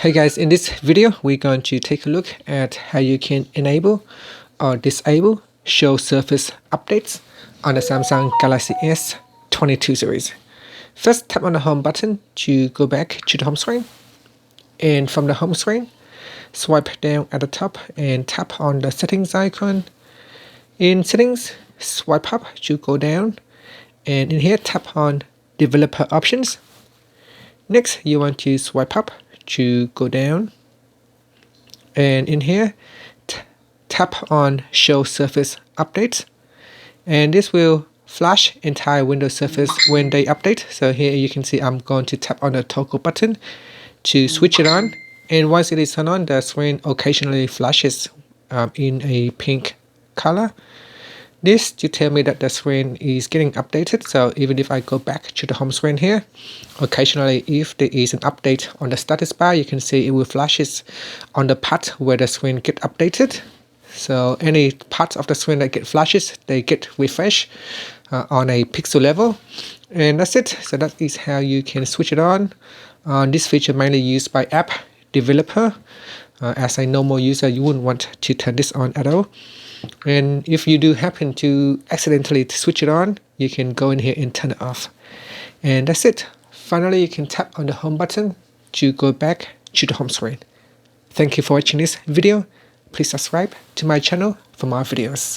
Hey guys, in this video we're going to take a look at how you can enable or disable show surface updates on the Samsung Galaxy S22 series. First, tap on the home button to go back to the home screen, and from the home screen swipe down at the top and tap on the settings icon. In settings, swipe up to go down, and in here tap on developer options. Next, you want to swipe up to go down, and in here tap on show surface updates, and this will flash entire Windows surface when they update. So here you can see I'm going to tap on the toggle button to switch it on, and once it is turned on, the screen occasionally flashes in a pink color. This to tell me that the screen is getting updated. So even if I go back to the home screen here, occasionally if there is an update on the status bar, you can see it will flashes on the part where the screen get updated. So any parts of the screen that get flashes, they get refreshed on a pixel level, and that's it. So that is how you can switch it on. This feature mainly used by app developer. As a normal user, you wouldn't want to turn this on at all. And if you do happen to accidentally switch it on, you can go in here and turn it off. And that's it. Finally, you can tap on the home button to go back to the home screen. Thank you for watching this video. Please subscribe to my channel for more videos.